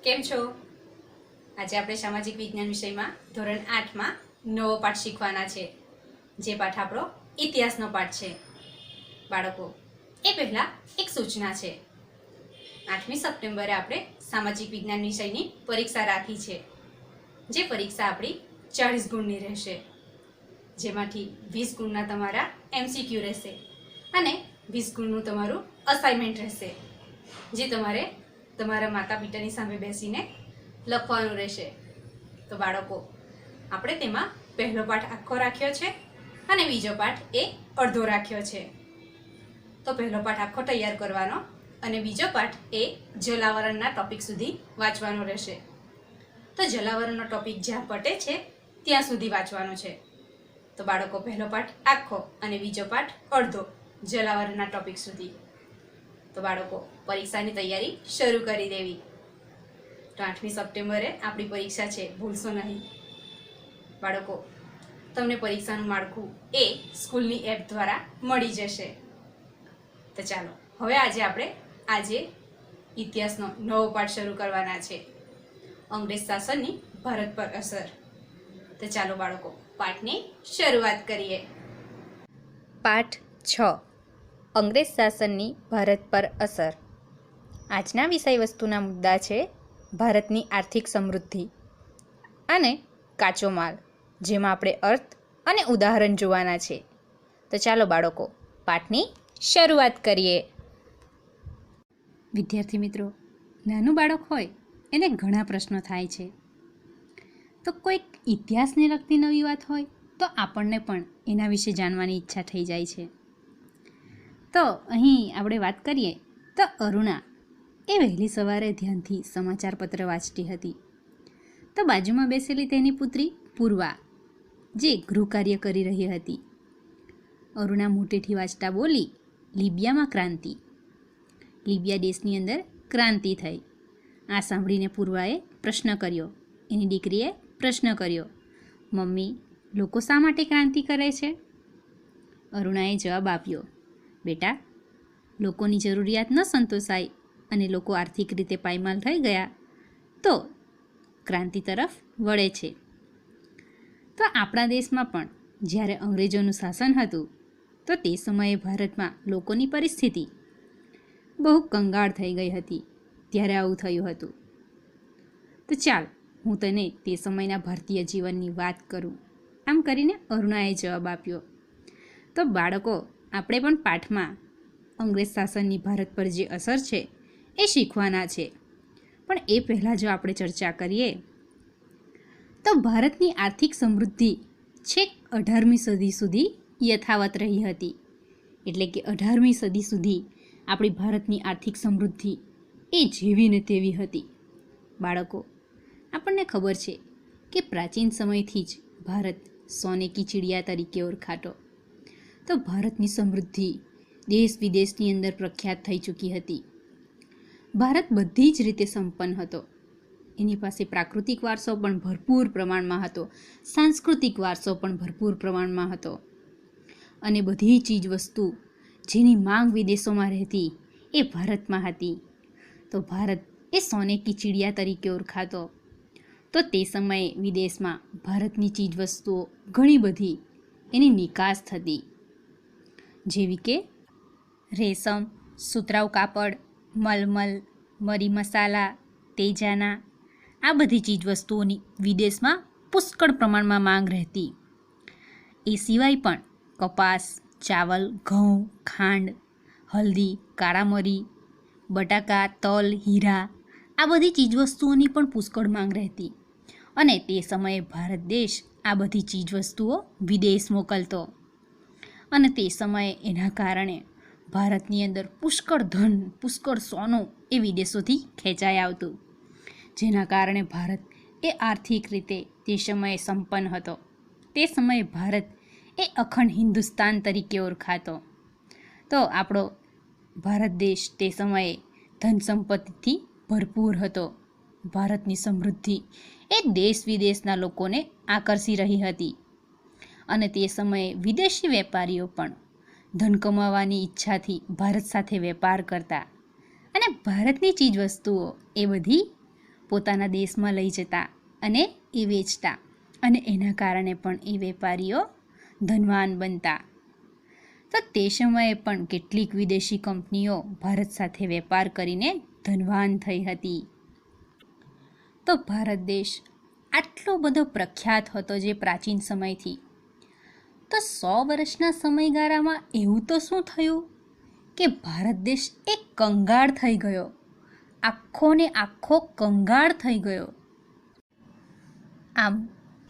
કેમ છો? આજે આપણે સામાજિક વિજ્ઞાન વિષયમાં ધોરણ 8માં નવો પાઠ શીખવાના છે, જે પાઠ આપણો ઇતિહાસનો પાઠ છે. બાળકો, એ પહેલા એક સૂચના છે. 8મી સપ્ટેમ્બરે આપણે સામાજિક વિજ્ઞાન વિષયની પરીક્ષા રાખી છે, જે પરીક્ષા આપણી 40 ગુણની રહેશે, જેમાંથી 20 ગુણના તમારા MCQ રહેશે અને 20 ગુણનું તમારું અસાઇનમેન્ટ રહેશે, જે તમારે તમારા માતા પિતાની સામે બેસીને લખવાનું રહેશે. તો બાળકો, આપણે તેમાં પહેલો પાઠ આખો રાખ્યો છે અને બીજો પાઠ એ અડધો રાખ્યો છે. તો પહેલો પાઠ આખો તૈયાર કરવાનો અને બીજો પાઠ એ જલાવરણના ટોપિક સુધી વાંચવાનો રહેશે. તો જલાવરણનો ટોપિક જ્યાં પટે છે ત્યાં સુધી વાંચવાનો છે. તો બાળકો, પહેલો પાઠ આખો અને બીજો પાઠ અડધો જલાવરણના ટોપિક સુધી. તો બાળકો, પરીક્ષાની તૈયારી શરૂ કરી દેવી. તો 8મી સપ્ટેમ્બરે આપણી પરીક્ષા છે, ભૂલશો નહીં. બાળકો, તમને પરીક્ષાનું માળખું એ સ્કૂલની એપ દ્વારા મળી જશે. તો ચાલો, હવે આજે ઇતિહાસનો નવો પાઠ શરૂ કરવાના છે, અંગ્રેજ શાસનની ભારત પર અસર. તો ચાલો બાળકો, પાઠની શરૂઆત કરીએ. પાઠ 6, અંગ્રેજ શાસનની ભારત પર અસર. આજના વિષય વસ્તુના મુદ્દા છે ભારતની આર્થિક સમૃદ્ધિ અને કાચો માલ, જેમાં આપણે અર્થ અને ઉદાહરણ જોવાના છે. તો ચાલો બાળકો, પાઠની શરૂઆત કરીએ. વિદ્યાર્થી મિત્રો, નાનું બાળક હોય એને ઘણા પ્રશ્નો થાય છે. તો કોઈક ઇતિહાસને લગતી નવી વાત હોય તો આપણને પણ એના વિશે જાણવાની ઈચ્છા થઈ જાય છે. તો અહીં આપણે વાત કરીએ તો અરુણા એ વહેલી સવારે ધ્યાનથી સમાચાર પત્ર વાંચતી હતી. તો બાજુમાં બેસેલી તેની પુત્રી પૂર્વા, જે ગૃહકાર્ય કરી રહી હતી. અરુણા મોટેથી વાંચતા બોલી, લીબિયામાં ક્રાંતિ. લીબિયા દેશની અંદર ક્રાંતિ થઈ. આ સાંભળીને પૂર્વાએ પ્રશ્ન કર્યો. એની દીકરીએ પ્રશ્ન કર્યો, મમ્મી, લોકો શા માટે ક્રાંતિ કરે છે? અરુણાએ જવાબ આપ્યો, બેટા, લોકોની જરૂરિયાત ન સંતોષાય અને લોકો આર્થિક રીતે પાયમાલ થઈ ગયા તો ક્રાંતિ તરફ વળે છે. તો આપણા દેશમાં પણ જ્યારે અંગ્રેજોનું શાસન હતું તો તે સમયે ભારતમાં લોકોની પરિસ્થિતિ બહુ કંગાળ થઈ ગઈ હતી. ત્યારે આવું થયું હતું. તો ચાલ, હું તને તે સમયના ભારતીય જીવનની વાત કરું. આમ કરીને અરુણાએ જવાબ આપ્યો. તો બાળકો, આપણે પણ પાઠમાં અંગ્રેજ શાસનની ભારત પર જે અસર છે એ શીખવાના છે. પણ એ પહેલાં જો આપણે ચર્ચા કરીએ તો ભારતની આર્થિક સમૃદ્ધિ છેક 18મી સદી સુધી યથાવત રહી હતી. એટલે કે 18મી સદી સુધી આપણી ભારતની આર્થિક સમૃદ્ધિ એ જેવી ને તેવી હતી. બાળકો, આપણને ખબર છે કે પ્રાચીન સમયથી જ ભારત સોને કી ચિડિયા તરીકે ઓળખાતો. તો ભારતની સમૃદ્ધિ દેશ વિદેશની અંદર પ્રખ્યાત થઈ ચૂકી હતી. ભારત બધી જ રીતે સંપન્ન હતો. એની પાસે પ્રાકૃતિક વારસો પણ ભરપૂર પ્રમાણમાં હતો, સાંસ્કૃતિક વારસો પણ ભરપૂર પ્રમાણમાં હતો, અને બધી ચીજ વસ્તુ જેની માંગ વિદેશોમાં રહેતી એ ભારતમાં હતી. તો ભારત એ સોને કી ચિડિયા તરીકે ઓળખાતો. તો તે સમયે વિદેશમાં ભારતની ચીજ વસ્તુઓ ઘણી બધી એની નિકાસ થતી, જેવી કે રેશમ, સુતરાઉ કાપડ, મલમલ, મરી મસાલા, તેજાના, આ બધી ચીજ વસ્તુઓની વિદેશમાં પુષ્કળ પ્રમાણમાં માંગ રહેતી. એ સિવાય પણ કપાસ, ચાવલ, ઘઉં, ખાંડ, હલ્દી, કાળા મરી, બટાકા, તલ, હીરા, આ બધી ચીજવસ્તુઓની પણ પુષ્કળ માંગ રહેતી. અને તે સમયે ભારત દેશ આ બધી ચીજવસ્તુઓ વિદેશ મોકલતો. અને તે સમયે એના કારણે ભારતની અંદર પુષ્કળ ધન, પુષ્કળ સોનું એ વિદેશોથી ખેંચાઈ આવતું, જેના કારણે ભારત એ આર્થિક રીતે તે સમયે સંપન્ન હતો. તે સમયે ભારત એ અખંડ હિન્દુસ્તાન તરીકે ઓળખાતો. તો આપણો ભારત દેશ તે સમયે ધન સંપત્તિથી ભરપૂર હતો. ભારતની સમૃદ્ધિ એ દેશ વિદેશના લોકોને આકર્ષી રહી હતી. અને તે સમયે વિદેશી વેપારીઓ પણ ધન કમાવાની ઈચ્છાથી ભારત સાથે વેપાર કરતા અને ભારતની ચીજવસ્તુઓ એ બધી પોતાના દેશમાં લઈ જતા અને એ વેચતા, અને એના કારણે પણ એ વેપારીઓ ધનવાન બનતા. તો તે સમયે પણ કેટલીક વિદેશી કંપનીઓ ભારત સાથે વેપાર કરીને ધનવાન થઈ હતી. તો ભારત દેશ આટલો બધો પ્રખ્યાત હતો જે પ્રાચીન સમયથી. તો 100 વર્ષના સમયગાળામાં એવું તો શું થયું કે ભારત દેશ એક કંગાળ થઈ ગયો, આખો ને આખો કંગાળ થઈ ગયો. આમ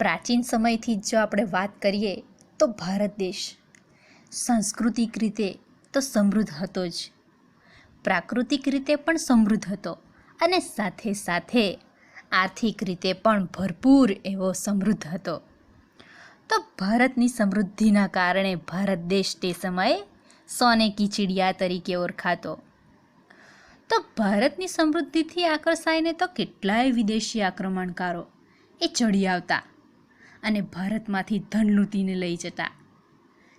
પ્રાચીન સમયથી જો આપણે વાત કરીએ તો ભારત દેશ સાંસ્કૃતિક રીતે તો સમૃદ્ધ હતો જ, પ્રાકૃતિક રીતે પણ સમૃદ્ધ હતો, અને સાથે સાથે આર્થિક રીતે પણ ભરપૂર એવો સમૃદ્ધ હતો. તો ભારતની સમૃદ્ધિના કારણે ભારત દેશ તે સમયે સોને કી ચિડિયા તરીકે ઓળખાતો. તો ભારતની સમૃદ્ધિથી આકર્ષાઈને તો કેટલાય વિદેશી આક્રમણકારો એ ચડી આવતા અને ભારતમાંથી ધન લૂંટીને લઈ જતા.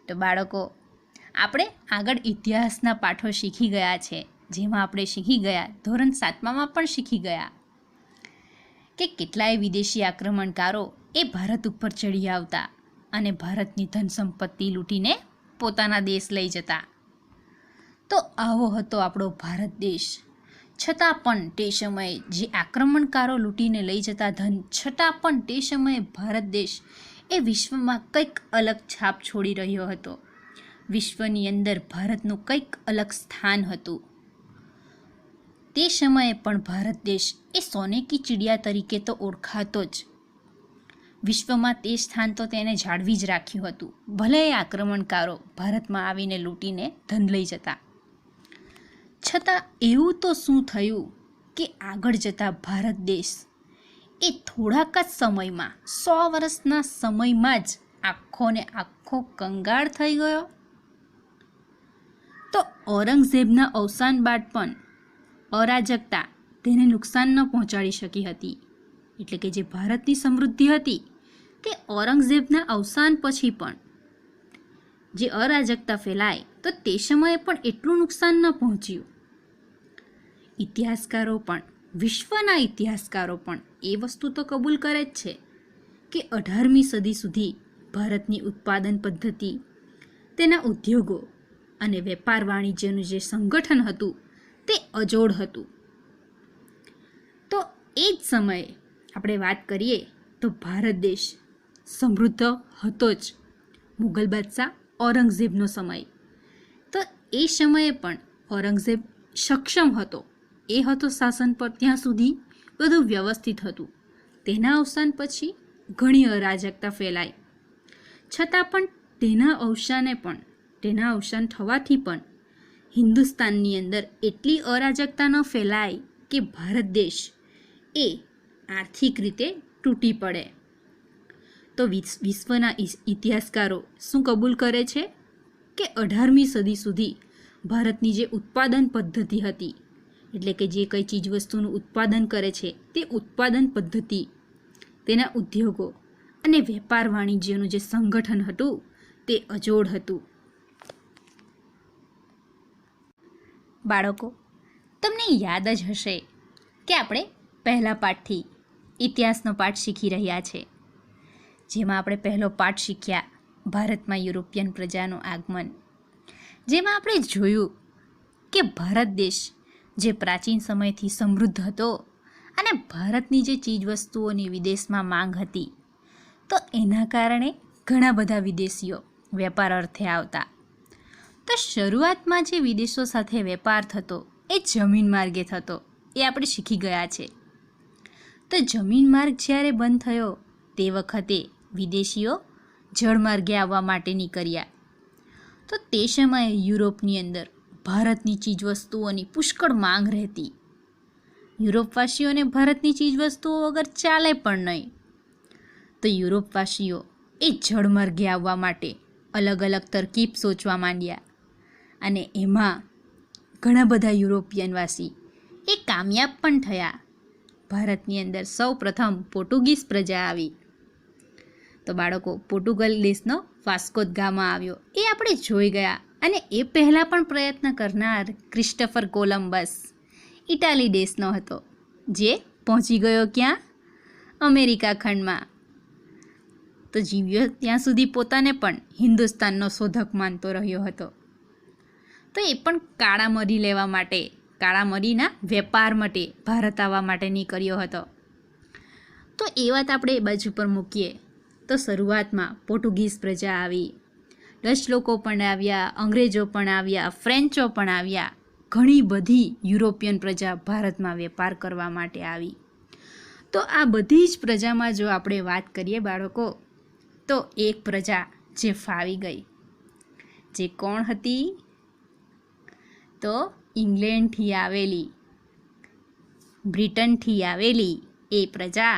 તો બાળકો, આપણે આગળ ઇતિહાસના પાઠો શીખી ગયા છે, જેમાં આપણે શીખી ગયા, ધોરણ 7માં પણ શીખી ગયા કે કેટલાય વિદેશી આક્રમણકારો એ ભારત ઉપર ચડી આવતા અને ભારતની ધન સંપત્તિ લૂંટીને પોતાના દેશ લઈ જતા. તો આવો હતો આપણો ભારત દેશ. છતાં પણ તે સમયે જે આક્રમણકારો લૂંટીને લઈ જતા ધન, છતાં પણ તે સમયે ભારત દેશ એ વિશ્વમાં કંઈક અલગ છાપ છોડી રહ્યો હતો. વિશ્વની અંદર ભારતનું કંઈક અલગ સ્થાન હતું. તે સમયે પણ ભારત દેશ એ સોને કી ચિડિયા તરીકે તો ઓળખાતો જ. વિશ્વમાં તે સ્થાન તો તેને જાળવી જ રાખ્યું હતું, ભલે એ આક્રમણકારો ભારતમાં આવીને લૂંટીને ધન લઈ જતા. છતાં એવું તો શું થયું કે આગળ જતાં ભારત દેશ એ થોડાક જ સમયમાં, 100 વર્ષના સમયમાં જ આખો ને આખો કંગાળ થઈ ગયો. તો ઔરંગઝેબના અવસાન બાદ પણ અરાજકતા તેને નુકસાન ન પહોંચાડી શકી હતી. એટલે કે જે ભારતની સમૃદ્ધિ હતી તે ઔરંગઝેબના અવસાન પછી પણ જે અરાજકતા ફેલાય તો તે સમયે પણ એટલું નુકસાન ન પહોંચ્યું. ઇતિહાસકારો પણ, વિશ્વના ઇતિહાસકારો પણ એ વસ્તુ તો કબૂલ કરે જ છે કે 18મી સદી સુધી ભારતની ઉત્પાદન પદ્ધતિ, તેના ઉદ્યોગો અને વેપાર વાણિજ્યનું જે સંગઠન હતું તે અજોડ હતું. તો એ જ સમયે આપણે વાત કરીએ તો ભારત દેશ સમૃદ્ધ હતો જ. મુગલ બાદશાહ ઔરંગઝેબનો સમય, તો એ સમયે પણ ઔરંગઝેબ સક્ષમ હતો, એ હતો શાસન પર, ત્યાં સુધી બધું વ્યવસ્થિત હતું. તેના અવસાન પછી ઘણી અરાજકતા ફેલાઈ, છતાં પણ તેના અવસાન થવાથી પણ હિન્દુસ્તાનની અંદર એટલી અરાજકતા ન ફેલાય કે ભારત દેશ એ આર્થિક રીતે તૂટી પડે. તો વિશ્વના ઇતિહાસકારો શું કબૂલ કરે છે કે 18મી સદી સુધી ભારતની જે ઉત્પાદન પદ્ધતિ હતી, એટલે કે જે કંઈ ચીજવસ્તુનું ઉત્પાદન કરે છે તે ઉત્પાદન પદ્ધતિ, તેના ઉદ્યોગો અને વેપાર વાણિજ્યનું જે સંગઠન હતું તે અજોડ હતું. બાળકો, તમને યાદ જ હશે કે આપણે પહેલા પાઠથી ઇતિહાસનો પાઠ શીખી રહ્યા છે, જેમાં આપણે પહેલો પાઠ શીખ્યા ભારતમાં યુરોપિયન પ્રજાનું આગમન. જેમાં આપણે જોયું કે ભારત દેશ જે પ્રાચીન સમયથી સમૃદ્ધ હતો અને ભારતની જે ચીજવસ્તુઓની વિદેશમાં માંગ હતી, તો એના કારણે ઘણા બધા વિદેશીઓ વેપાર અર્થે આવતા. તો શરૂઆતમાં જે વિદેશો સાથે વેપાર થતો એ જમીન માર્ગે થતો, એ આપણે શીખી ગયા છે. તો જમીન માર્ગ જ્યારે બંધ થયો તે વખતે વિદેશીઓ જળમાર્ગે આવવા માટે નીકળ્યા. તો તે સમયે યુરોપની અંદર ભારતની ચીજવસ્તુઓની પુષ્કળ માંગ રહેતી. યુરોપવાસીઓને ભારતની ચીજવસ્તુઓ વગર ચાલે પણ નહીં. તો યુરોપવાસીઓ એ જળમાર્ગે આવવા માટે અલગ અલગ તરકીબ સોચવા માંડ્યા, અને એમાં ઘણા બધા યુરોપિયનવાસી એ કામયાબ પણ થયા. ભારતની અંદર સૌ પ્રથમ પોર્ટુગીઝ પ્રજા આવી. તો બાળકો, પોર્ટુગલ દેશનો વાસ્કો દ ગામા આવ્યો એ આપણે જોઈ ગયા, અને એ પહેલાં પણ પ્રયત્ન કરનાર ક્રિસ્ટોફર કોલંબસ ઇટાલી દેશનો હતો, જે પહોંચી ગયો ક્યાં? અમેરિકા ખંડમાં. તો જીવ્યો ત્યાં સુધી પોતાને પણ હિન્દુસ્તાનનો શોધક માનતો રહ્યો હતો. તો એ પણ કાળા મરી લેવા માટે, કાળા મરીના વેપાર માટે ભારત આવવા માટે નીકળ્યો હતો. તો એ વાત આપણે એ બાજુ પર મૂકીએ તો શરૂઆતમાં પોર્ટુગીઝ પ્રજા આવી, ડચ લોકો પણ આવ્યા, અંગ્રેજો પણ આવ્યા, ફ્રેન્ચો પણ આવ્યા. ઘણી બધી યુરોપિયન પ્રજા ભારતમાં વેપાર કરવા માટે આવી. તો આ બધી જ પ્રજામાં જો આપણે વાત કરીએ બાળકો, તો એક પ્રજા જે ફાવી ગઈ, જે કોણ હતી? તો ઇંગ્લેન્ડથી આવેલી, બ્રિટનથી આવેલી એ પ્રજા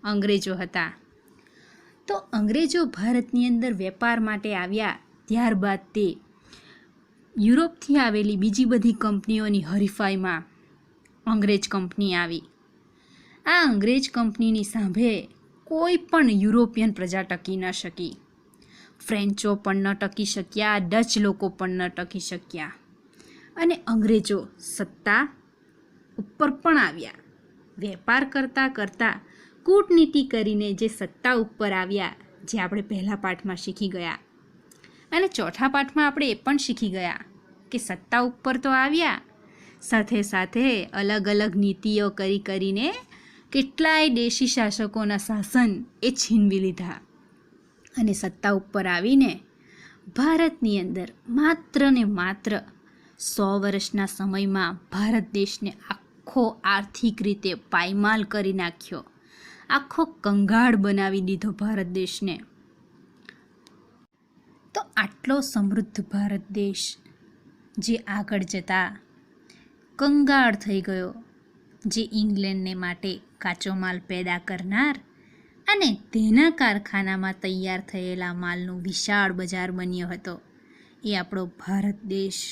અંગ્રેજો હતા. તો અંગ્રેજો ભારતની અંદર વેપાર માટે આવ્યા. ત્યારબાદ તે યુરોપથી આવેલી બીજી બધી કંપનીઓની હરીફાઈમાં અંગ્રેજ કંપની આવી. આ અંગ્રેજ કંપનીની સામે કોઈ પણ યુરોપિયન પ્રજા ટકી ન શકી. ફ્રેન્ચો પણ ન ટકી શક્યા, ડચ લોકો પણ ન ટકી શક્યા, અને અંગ્રેજો સત્તા ઉપર પણ આવ્યા. વેપાર કરતાં કરતાં કૂટનીતિ કરીને જે સત્તા ઉપર આવ્યા, જે આપણે પહેલા પાઠમાં શીખી ગયા, અને ચોથા પાઠમાં આપણે એ પણ શીખી ગયા કે સત્તા ઉપર તો આવ્યા, સાથે સાથે અલગ અલગ નીતિઓ કરીને કેટલાય દેશી શાસકોના શાસન એ છીનવી લીધા. અને સત્તા ઉપર આવીને ભારતની અંદર માત્ર ને માત્ર 100 વર્ષના સમયમાં ભારત દેશને આખો આર્થિક રીતે પાયમાલ કરી નાખ્યો, આખો કંગાળ બનાવી દીધો ભારત દેશને. તો આટલો સમૃદ્ધ ભારત દેશ જે આગળ જતા કંગાળ થઈ ગયો, જે ઇંગ્લેન્ડને માટે કાચો માલ પેદા કરનાર અને તેના કારખાનામાં તૈયાર થયેલા માલનું વિશાળ બજાર બન્યો હતો, એ આપણો ભારત દેશ.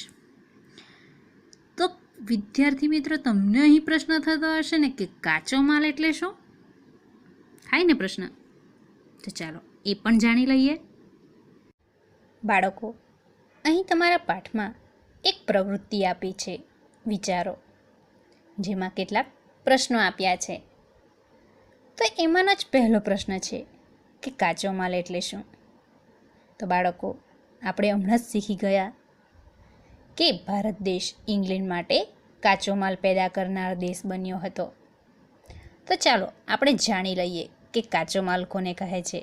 તો વિદ્યાર્થી મિત્રો, તમને અહીં પ્રશ્ન થતો હશે ને કે કાચો માલ એટલે શું? થાય ને પ્રશ્ન? તો ચાલો એ પણ જાણી લઈએ. બાળકો, અહીં તમારા પાઠમાં એક પ્રવૃત્તિ આપી છે, વિચારો, જેમાં કેટલાક પ્રશ્નો આપ્યા છે. તો એમાંનો જ પહેલો પ્રશ્ન છે કે કાચો માલ એટલે શું? તો બાળકો, આપણે હમણાં જ શીખી ગયા કે ભારત દેશ ઇંગ્લેન્ડ માટે કાચો માલ પેદા કરનાર દેશ બન્યો હતો. તો ચાલો આપણે જાણી લઈએ કે કાચો માલ કોને કહે છે.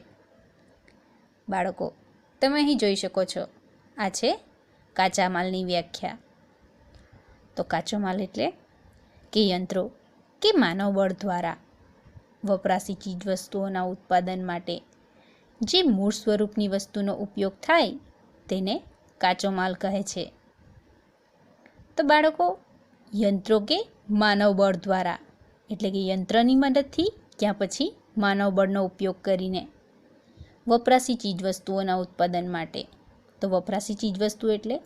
બાળકો, તમે અહીં જોઈ શકો છો, આ છે કાચા માલની વ્યાખ્યા. તો કાચો માલ એટલે કે યંત્રો કે માનવ બળ દ્વારા વપરાશી ચીજવસ્તુઓના ઉત્પાદન માટે જે મૂળ સ્વરૂપની વસ્તુનો ઉપયોગ થાય તેને કાચો માલ કહે છે. તો બાળકો, યંત્રો કે માનવ બળ દ્વારા એટલે કે યંત્રની મદદથી ક્યાં પછી માનવ બળનો ઉપયોગ કરીને વપરાશી ચીજવસ્તુઓના ઉત્પાદન માટે. તો વપરાશી ચીજવસ્તુ એટલે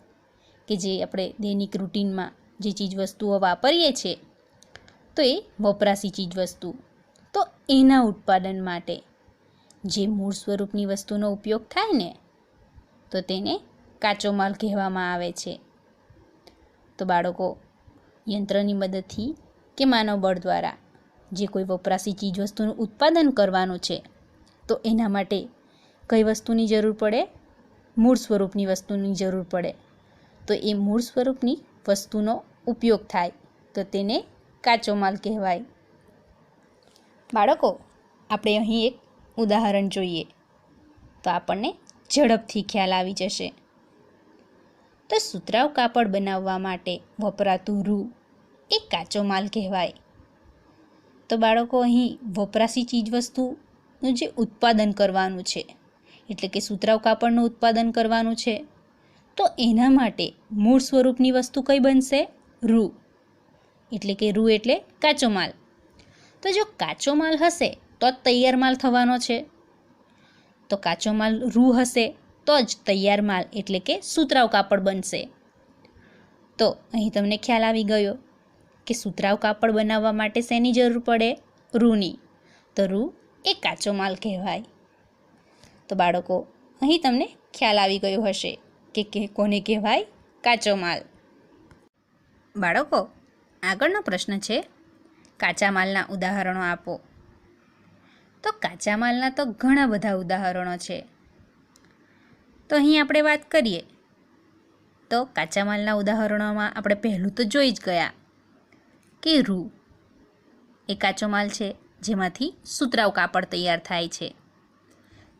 કે જે આપણે દૈનિક રૂટીનમાં જે ચીજવસ્તુઓ વાપરીએ છીએ, તો એ વપરાશી ચીજવસ્તુ. તો એના ઉત્પાદન માટે જે મૂળ સ્વરૂપની વસ્તુનો ઉપયોગ થાય ને, તો તેને કાચો માલ કહેવામાં આવે છે. તો બાળકો, યંત્રની મદદથી કે માનવ બળ દ્વારા જે કોઈ વપરાશી ચીજવસ્તુનું ઉત્પાદન કરવાનું છે, તો એના માટે કઈ વસ્તુની જરૂર પડે? મૂળ સ્વરૂપની વસ્તુની જરૂર પડે. તો એ મૂળ સ્વરૂપની વસ્તુનો ઉપયોગ થાય તો તેને કાચો માલ કહેવાય. બાળકો, આપણે અહીં એક ઉદાહરણ જોઈએ તો આપણને ઝડપથી ખ્યાલ આવી જશે. તો સુતરાઉ કાપડ બનાવવા માટે વપરાતું રૂ એ કાચો માલ કહેવાય. તો બાળકો, અહીં વપરાશી ચીજવસ્તુનું જે ઉત્પાદન કરવાનું છે, એટલે કે સુતરાઉ કાપડનું ઉત્પાદન કરવાનું છે, તો એના માટે મૂળ સ્વરૂપની વસ્તુ કઈ બનશે? રૂ. એટલે કે રૂ એટલે કાચો માલ. તો જો કાચો માલ હશે તો જ તૈયાર માલ થવાનો છે. તો કાચો માલ રૂ હશે તો જ તૈયાર માલ એટલે કે સુતરાઉ કાપડ બનશે. તો અહીં તમને ખ્યાલ આવી ગયો કે સુતરાઉ કાપડ બનાવવા માટે શેની જરૂર પડે? રૂની. તો રૂ એ કાચો માલ કહેવાય. તો બાળકો, અહીં તમને ખ્યાલ આવી ગયો હશે કે કોને કહેવાય? કાચો માલ. બાળકો, આગળનો પ્રશ્ન છે કાચા માલના ઉદાહરણો આપો. તો કાચા માલના તો ઘણા બધા ઉદાહરણો છે. તો અહીં આપણે વાત કરીએ તો કાચા માલના ઉદાહરણોમાં આપણે પહેલું તો જોઈ જ ગયા કે રૂ એ કાચો માલ છે, જેમાંથી સુતરાઉ કાપડ તૈયાર થાય છે.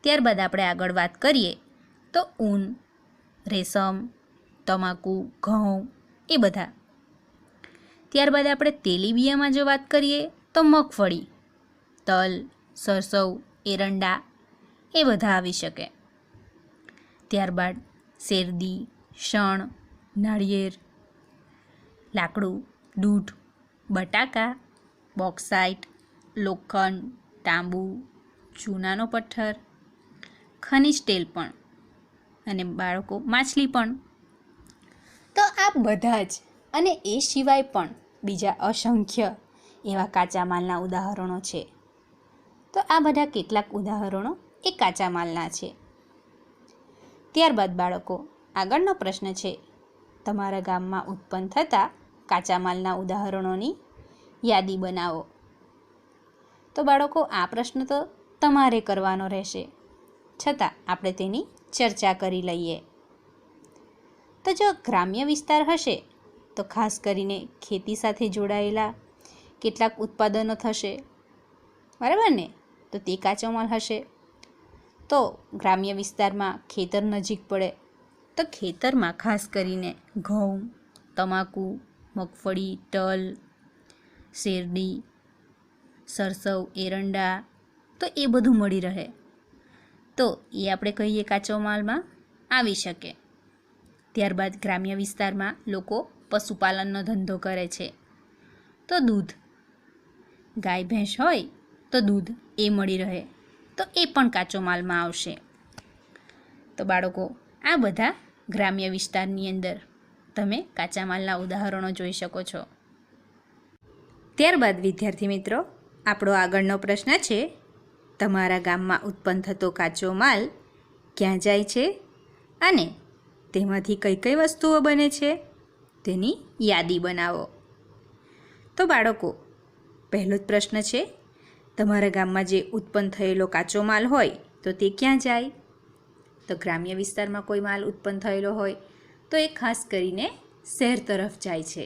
ત્યારબાદ આપણે આગળ વાત કરીએ તો ઊન, રેશમ, તમાકુ, ઘઉં એ બધા. ત્યારબાદ આપણે તેલીબિયામાં જો વાત કરીએ તો મગફળી, તલ, સરસવ, એરંડા એ બધા આવી શકે. ત્યારબાદ શેરડી, શણ, નાળિયેર, લાકડું, દૂધ, બટાકા, બોક્સાઇટ, લોખંડ, તાંબુ, ચૂનાનો પથ્થર, ખનિજ તેલ પણ અને બાળકો માછલી પણ. તો આ બધા જ અને એ સિવાય પણ બીજા અસંખ્ય એવા કાચા માલના ઉદાહરણો છે. તો આ બધા કેટલાક ઉદાહરણો એ કાચા માલના છે. ત્યારબાદ બાળકો આગળનો પ્રશ્ન છે, તમારા ગામમાં ઉત્પન્ન થતા કાચા માલના ઉદાહરણોની યાદી બનાવો. તો બાળકો આ પ્રશ્ન તો તમારે કરવાનો રહેશે, છતાં આપણે તેની ચર્ચા કરી લઈએ. તો જો ગ્રામ્ય વિસ્તાર હશે તો ખાસ કરીને ખેતી સાથે જોડાયેલા કેટલાક ઉત્પાદનો થશે, બરાબર ને? તો તે કાચો માલ હશે. તો ગ્રામ્ય વિસ્તારમાં ખેતર નજીક પડે તો ખેતરમાં ખાસ કરીને ઘઉં, તમાકુ, મગફળી, તલ, શેરડી, સરસવ, એરંડા તો એ બધું મળી રહે. તો એ આપણે કહીએ કાચો માલમાં આવી શકે. ત્યારબાદ ગ્રામ્ય વિસ્તારમાં લોકો પશુપાલનનો ધંધો કરે છે. તો દૂધ, ગાય ભેંસ હોય તો દૂધ એ મળી રહે, તો એ પણ કાચો માલમાં આવશે. તો બાળકો આ બધા ગ્રામ્ય વિસ્તારની અંદર તમે કાચા માલના ઉદાહરણો જોઈ શકો છો. ત્યારબાદ વિદ્યાર્થી મિત્રો, આપણો આગળનો પ્રશ્ન છે, તમારા ગામમાં ઉત્પન્ન થતો કાચો માલ ક્યાં જાય છે અને તેમાંથી કઈ કઈ વસ્તુઓ બને છે તેની યાદી બનાવો. તો બાળકો પહેલો જ પ્રશ્ન છે, તમારા ગામમાં જે ઉત્પન્ન થયેલો કાચો માલ હોય તો તે ક્યાં જાય? તો ગ્રામ્ય વિસ્તારમાં કોઈ માલ ઉત્પન્ન થયેલો હોય તો એ ખાસ કરીને શહેર તરફ જાય છે,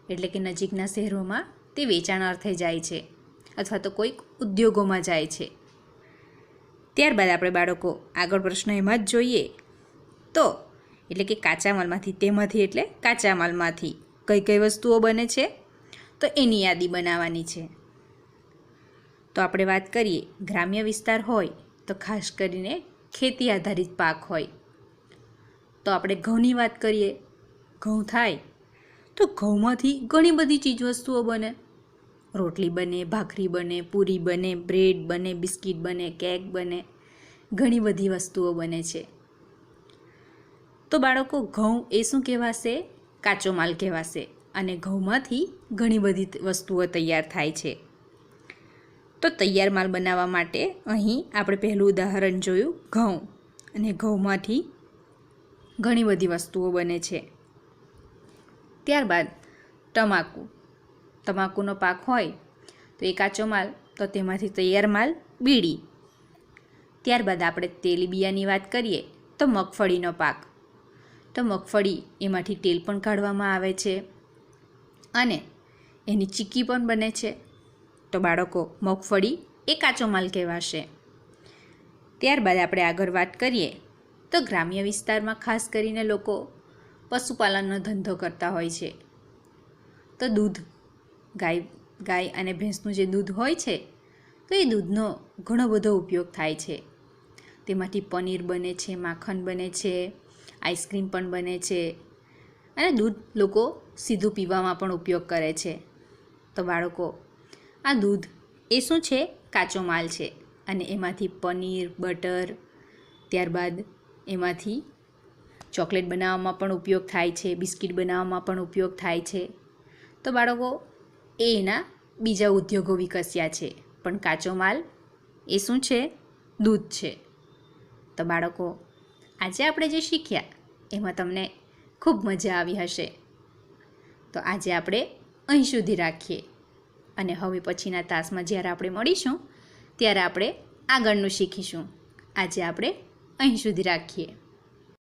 એટલે કે નજીકના શહેરોમાં તે વેચાણ અર્થે જાય છે અથવા તો કોઈક ઉદ્યોગોમાં જાય છે. ત્યારબાદ આપણે બાળકો આગળ પ્રશ્ન એમાં જ જોઈએ તો એટલે કે કાચા માલમાંથી, તેમાંથી એટલે કાચા માલમાંથી કઈ કઈ વસ્તુઓ બને છે તો એની યાદી બનાવવાની છે. તો આપણે વાત કરીએ ગ્રામ્ય વિસ્તાર હોય તો ખાસ કરીને ખેતી આધારિત પાક હોય. તો આપણે ઘઉંની વાત કરીએ, ઘઉં થાય તો ઘઉંમાંથી ઘણી બધી ચીજવસ્તુઓ બને. રોટલી બને, ભાખરી બને, પૂરી બને, બ્રેડ બને, બિસ્કિટ બને, કેક બને, ઘણી બધી વસ્તુઓ બને છે. તો બાળકો ઘઉં એ શું કહેવાશે? કાચો માલ કહેવાશે. અને ઘઉંમાંથી ઘણી બધી વસ્તુઓ તૈયાર થાય છે. તો તૈયાર માલ બનાવવા માટે અહીં આપણે પહેલું ઉદાહરણ જોયું ઘઉં, અને ઘઉંમાંથી ઘણી બધી વસ્તુઓ બને છે. ત્યારબાદ તમાકુ, તમાકુનો પાક હોય તો એ કાચો માલ, તો તેમાંથી તૈયાર માલ બીડી. ત્યારબાદ આપણે તેલીબિયાની વાત કરીએ તો મગફળીનો પાક, તો મગફળી એમાંથી તેલ પણ કાઢવામાં આવે છે અને એની ચીક્કી પણ બને છે. તો બાળકો મગફળી એ કાચો માલ કહેવાશે. ત્યારબાદ આપણે આગળ વાત કરીએ તો ગ્રામ્ય વિસ્તારમાં ખાસ કરીને લોકો પશુપાલનનો ધંધો કરતા હોય છે. તો દૂધ, ગાય અને ભેંસનું જે દૂધ હોય છે તો એ દૂધનો ઘણો બધો ઉપયોગ થાય છે. તેમાંથી પનીર બને છે, માખણ બને છે, આઈસ્ક્રીમ પણ બને છે અને દૂધ લોકો સીધું પીવામાં પણ ઉપયોગ કરે છે. તો બાળકો આ દૂધ એ શું છે? કાચો માલ છે. અને એમાંથી પનીર, બટર, ત્યારબાદ એમાંથી ચોકલેટ બનાવવામાં પણ ઉપયોગ થાય છે, બિસ્કિટ બનાવવામાં પણ ઉપયોગ થાય છે. તો બાળકો એ એના બીજા ઉદ્યોગો વિકસ્યા છે, પણ કાચો માલ એ શું છે? દૂધ છે. તો બાળકો આજે આપણે જે શીખ્યા એમાં તમને ખૂબ મજા આવી હશે. તો આજે આપણે અહીં સુધી રાખીએ. અને હવે પછીના તાસમાં જ્યારે આપણે મળીશું ત્યારે આપણે આગળનું શીખીશું. આજે આપણે અહીં સુધી રાખીએ.